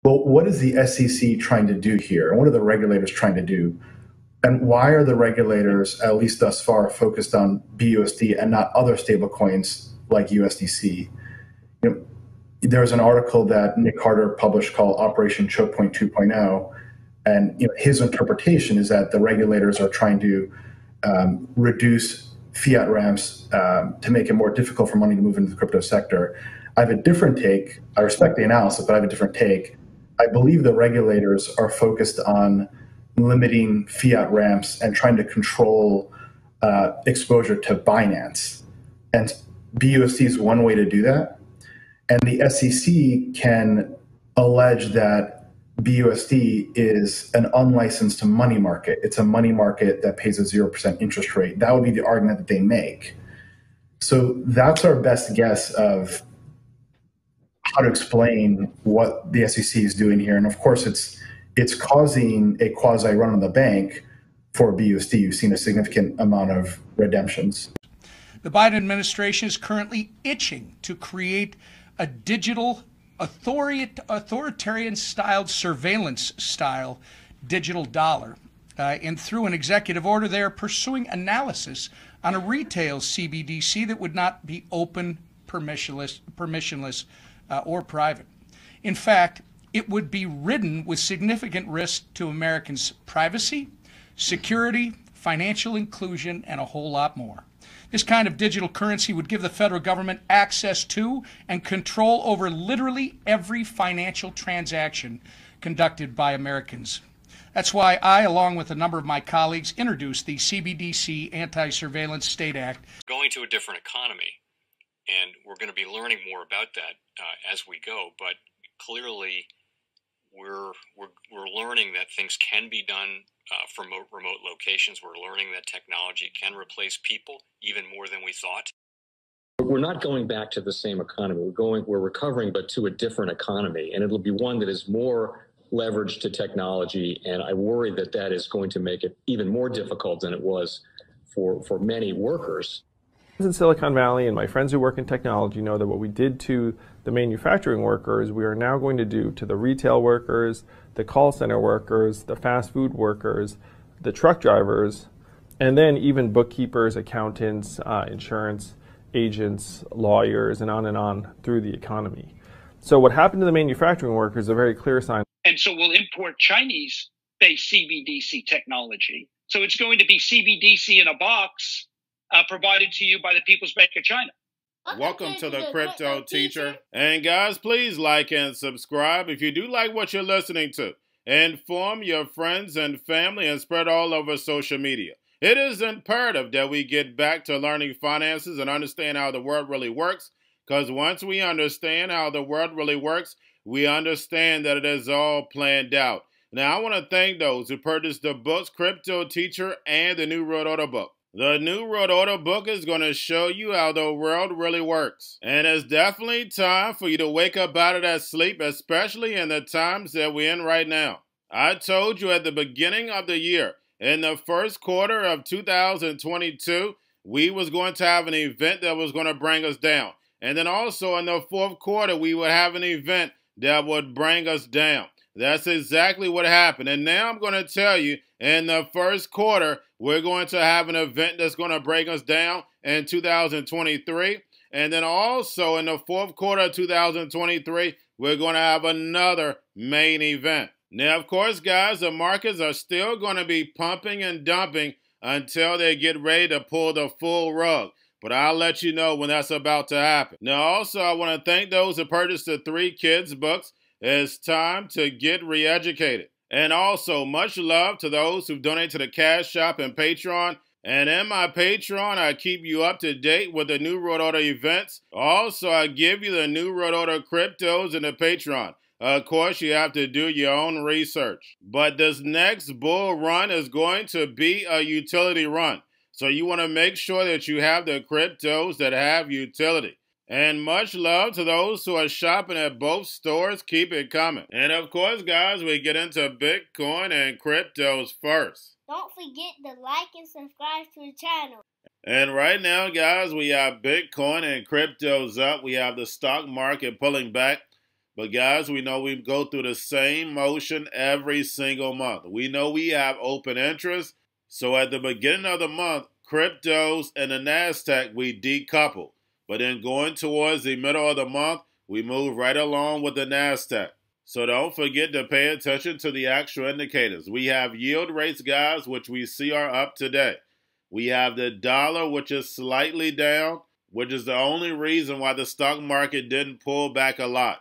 well, what is the SEC trying to do here? And what are the regulators trying to do? And why are the regulators, at least thus far, focused on BUSD and not other stablecoins like USDC? You know, there was an article that Nick Carter published called Operation Choke Point 2.0, and his interpretation is that the regulators are trying to reduce fiat ramps to make it more difficult for money to move into the crypto sector. I have a different take. I respect the analysis, but I have a different take. I believe the regulators are focused on limiting fiat ramps and trying to control exposure to Binance. And BUSD is one way to do that. And the SEC can allege that BUSD is an unlicensed money market. It's a money market that pays a 0% interest rate. That would be the argument that they make. So that's our best guess of how to explain what the SEC is doing here. And of course, it's causing a quasi run on the bank for BUSD. You've seen a significant amount of redemptions. The Biden administration is currently itching to create a digital authoritarian-styled surveillance-style digital dollar. And through an executive order, they are pursuing analysis on a retail CBDC that would not be open, permissionless, or private. In fact, it would be ridden with significant risk to Americans' privacy, security, financial inclusion, and a whole lot more. This kind of digital currency would give the federal government access to and control over literally every financial transaction conducted by Americans. That's why I, along with a number of my colleagues, introduced the CBDC Anti-Surveillance State Act. Going to a different economy, and we're going to be learning more about that as we go, but clearly we're learning that things can be done from remote locations. We're learning that technology can replace people even more than we thought. We're not going back to the same economy. We're recovering, but to a different economy, and it'll be one that is more leveraged to technology. And I worry that that is going to make it even more difficult than it was for many workers. In Silicon Valley, and my friends who work in technology know that what we did to the manufacturing workers, we are now going to do to the retail workers, the call center workers, the fast food workers, the truck drivers, and then even bookkeepers, accountants, insurance agents, lawyers, and on through the economy. So what happened to the manufacturing workers is a very clear sign. And so we'll import Chinese-based CBDC technology. So it's going to be CBDC in a box provided to you by the People's Bank of China. Welcome to the Crypto Teacher. And guys, please like and subscribe if you do like what you're listening to. Inform your friends and family and spread all over social media. It is imperative that we get back to learning finances and understand how the world really works, because once we understand how the world really works, we understand that it is all planned out. Now, I want to thank those who purchased the books Cryptoteacher and the New World Order book. The New World Order book is going to show you how the world really works. And it's definitely time for you to wake up out of that sleep, especially in the times that we're in right now. I told you at the beginning of the year, in the first quarter of 2022, we was going to have an event that was going to bring us down. And then also in the fourth quarter, we would have an event that would bring us down. That's exactly what happened. And now I'm going to tell you, in the first quarter, we're going to have an event that's going to bring us down in 2023. And then also in the fourth quarter of 2023, we're going to have another main event. Now, of course, guys, the markets are still going to be pumping and dumping until they get ready to pull the full rug. But I'll let you know when that's about to happen. Now, also, I want to thank those who purchased the 3 kids books. It's time to get re-educated. And also, much love to those who donate to the Cash Shop and Patreon. And in my Patreon, I keep you up to date with the New World Order events. Also, I give you the New World Order cryptos in the Patreon. Of course, you have to do your own research. But this next bull run is going to be a utility run. So you want to make sure that you have the cryptos that have utility. And much love to those who are shopping at both stores. Keep it coming. And of course, guys, we get into Bitcoin and cryptos first. Don't forget to like and subscribe to the channel. And right now, guys, we have Bitcoin and cryptos up. We have the stock market pulling back. But guys, we know we go through the same motion every single month. We know we have open interest. So at the beginning of the month, cryptos and the NASDAQ, we decouple. But then going towards the middle of the month, we move right along with the NASDAQ. So don't forget to pay attention to the actual indicators. We have yield rates, guys, which we see are up today. We have the dollar, which is slightly down, which is the only reason why the stock market didn't pull back a lot.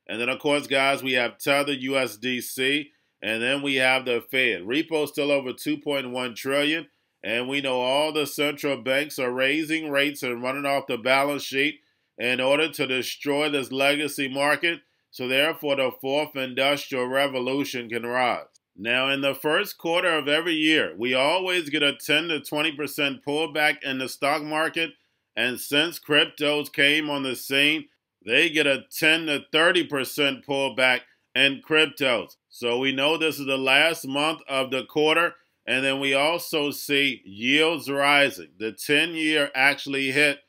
And then, of course, guys, we have Tether USDC, and then we have the Fed. Repo still over 2.1 trillion, and we know all the central banks are raising rates and running off the balance sheet in order to destroy this legacy market. So therefore, the fourth industrial revolution can rise. Now, in the first quarter of every year, we always get a 10 to 20% pullback in the stock market. And since cryptos came on the scene, they get a 10 to 30% pullback in cryptos. So we know this is the last month of the quarter. And then we also see yields rising. The 10-year actually hit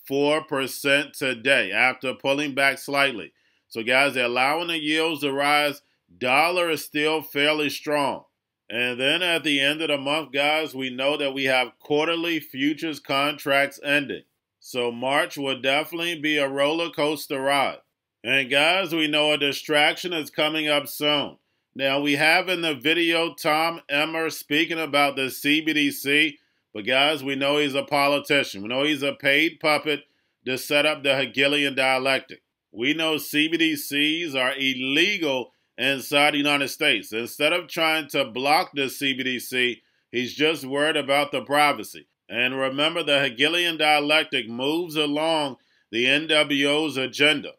4% today after pulling back slightly. So guys, they're allowing the yields to rise. Dollar is still fairly strong. And then at the end of the month, guys, we know that we have quarterly futures contracts ending. So March will definitely be a roller coaster ride. And guys, we know a distraction is coming up soon. Now, we have in the video Tom Emmer speaking about the CBDC. But guys, we know he's a politician. We know he's a paid puppet to set up the Hegelian dialectic. We know CBDCs are illegal inside the United States. Instead of trying to block the CBDC, he's just worried about the privacy. And remember, the Hegelian dialectic moves along the NWO's agenda.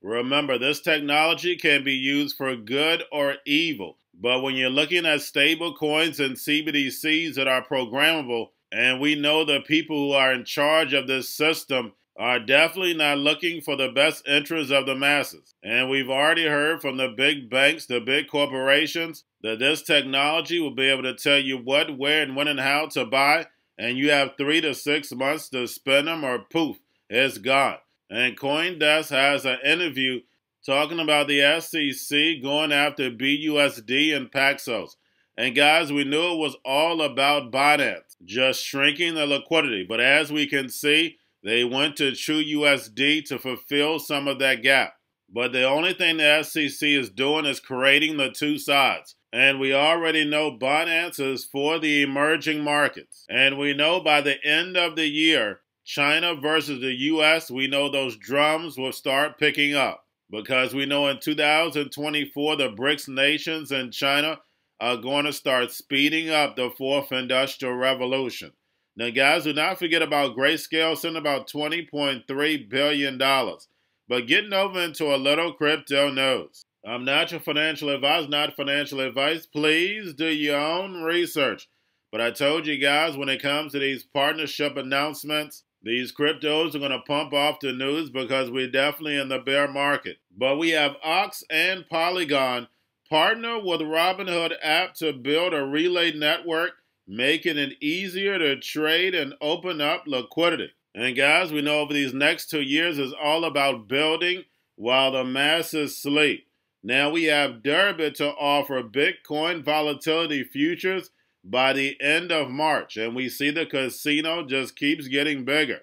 Remember, this technology can be used for good or evil. But when you're looking at stable coins and CBDCs that are programmable, and we know the people who are in charge of this system are definitely not looking for the best interests of the masses. And we've already heard from the big banks, the big corporations, that this technology will be able to tell you what, where, and when and how to buy, and you have 3 to 6 months to spend them or poof, it's gone. And CoinDesk has an interview talking about the SEC going after BUSD and Paxos. And guys, we knew it was all about Binance, just shrinking the liquidity. But as we can see, they went to True USD to fulfill some of that gap. But the only thing the SEC is doing is creating the two sides. And we already know Binance is for the emerging markets. And we know by the end of the year, China versus the US, we know those drums will start picking up. Because we know in 2024, the BRICS nations and China are going to start speeding up the fourth industrial revolution. Now, guys, do not forget about Grayscale, sending about $20.3 billion. But getting over into a little crypto news. I'm not your financial advisor, not financial advice. Please do your own research. But I told you guys, when it comes to these partnership announcements, these cryptos are going to pump off the news because we're definitely in the bear market. But we have Ox and Polygon partner with Robinhood app to build a relay network, making it easier to trade and open up liquidity. And guys, we know over these next 2 years is all about building while the masses sleep. Now we have Durbit to offer Bitcoin volatility futures by the end of March. And we see the casino just keeps getting bigger.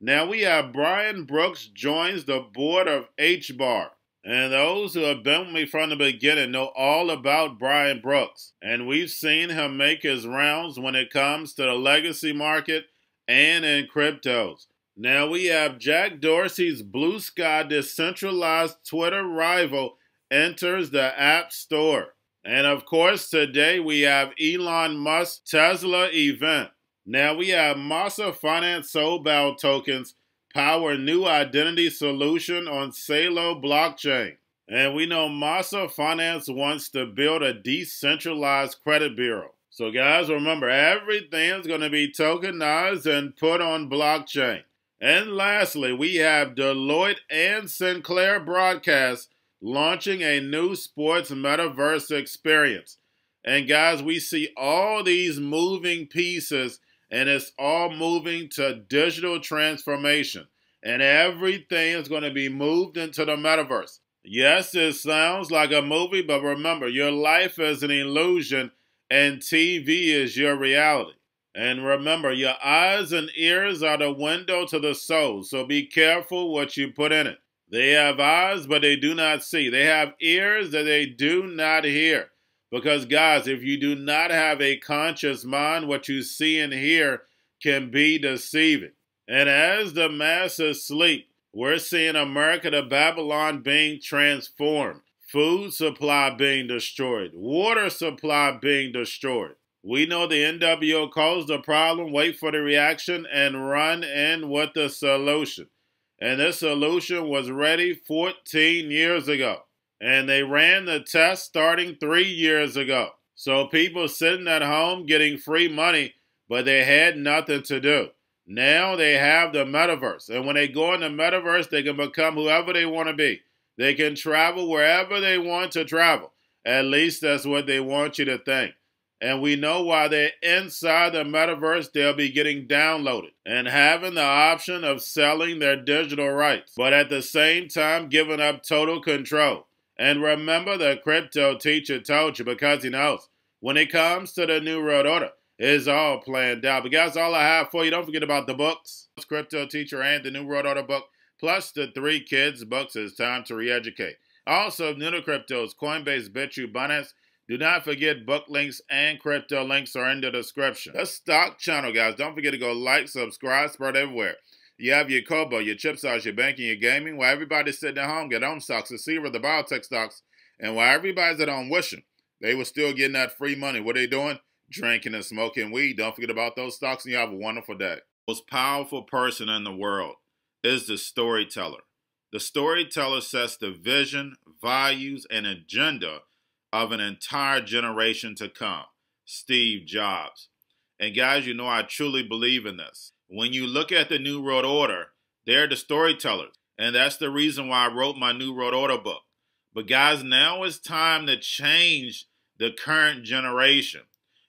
Now we have Brian Brooks joins the board of Hbar. And those who have been with me from the beginning know all about Brian Brooks. And we've seen him make his rounds when it comes to the legacy market and in cryptos. Now we have Jack Dorsey's Blue Sky decentralized Twitter rival enters the App Store. And of course, today we have Elon Musk's Tesla event. Now we have Massa Finance Sobal tokens power new identity solution on Celo blockchain. And we know Massa Finance wants to build a decentralized credit bureau. So guys, remember, everything's going to be tokenized and put on blockchain. And lastly, we have Deloitte and Sinclair Broadcast launching a new sports metaverse experience. And guys, we see all these moving pieces, and it's all moving to digital transformation. And everything is going to be moved into the metaverse. Yes, it sounds like a movie, but remember, your life is an illusion and TV is your reality. And remember, your eyes and ears are the window to the soul, so be careful what you put in it. They have eyes, but they do not see. They have ears that they do not hear. Because, guys, if you do not have a conscious mind, what you see and hear can be deceiving. And as the masses sleep, we're seeing America to Babylon being transformed. Food supply being destroyed. Water supply being destroyed. We know the NWO caused the problem, wait for the reaction, and run in with the solution. And this solution was ready 14 years ago. And they ran the test starting 3 years ago. So people sitting at home getting free money, but they had nothing to do. Now they have the metaverse. And when they go in the metaverse, they can become whoever they want to be. They can travel wherever they want to travel. At least that's what they want you to think. And we know while they're inside the metaverse, they'll be getting downloaded and having the option of selling their digital rights, but at the same time giving up total control. And remember, the crypto teacher told you, because he knows when it comes to the New World Order, it's all planned out. But guys, all I have for you, don't forget about the books, Crypto Teacher and the New World Order book, plus the 3 kids books. It's time to re-educate. Also, new to cryptos, Coinbase, Bitrue, Binance. Do not forget book links and crypto links are in the description. The stock channel, guys. Don't forget to go like, subscribe, spread everywhere. You have your Kobo, your chip stocks, your banking, your gaming. While everybody's sitting at home, get home stocks, the Seaver, the biotech stocks. And while everybody's at home wishing they were still getting that free money, what are they doing? Drinking and smoking weed. Don't forget about those stocks, and you have a wonderful day. The most powerful person in the world is the storyteller. The storyteller sets the vision, values, and agenda of an entire generation to come. Steve Jobs. And guys, you know I truly believe in this. When you look at the New World Order, they're the storytellers. And that's the reason why I wrote my New World Order book. But guys, now it's time to change the current generation.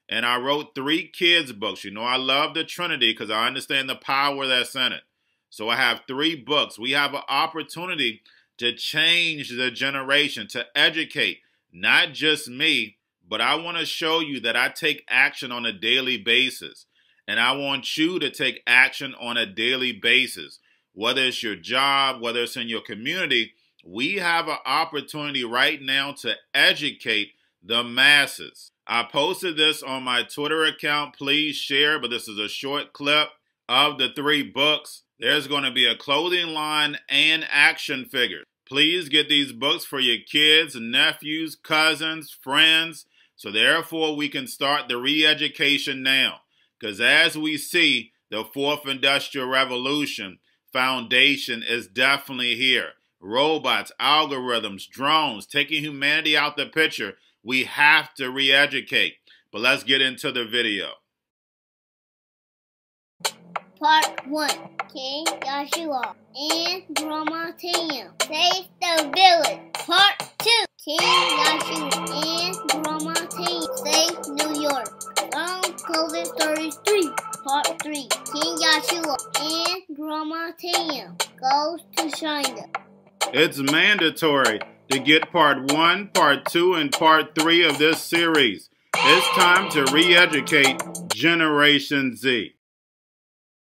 And I wrote 3 kids books. You know I love the Trinity because I understand the power that's in it. So I have 3 books. We have an opportunity to change the generation, to educate. Not just me, but I want to show you that I take action on a daily basis. And I want you to take action on a daily basis. Whether it's your job, whether it's in your community, we have an opportunity right now to educate the masses. I posted this on my Twitter account. Please share, but this is a short clip of the 3 books. There's going to be a clothing line and action figures. Please get these books for your kids, nephews, cousins, friends, so therefore we can start the re-education now. Because as we see, the 4th Industrial Revolution foundation is definitely here. Robots, algorithms, drones, taking humanity out the picture. We have to re-educate. But let's get into the video. Part 1. King Joshua and Grandma Tam save the village. Part 2. King Joshua and Grandma Tam save New York. From COVID Stories 3. Part 3. King Joshua and Grandma Tam goes to China. It's mandatory to get part 1, part 2, and part 3 of this series. It's time to re-educate Generation Z.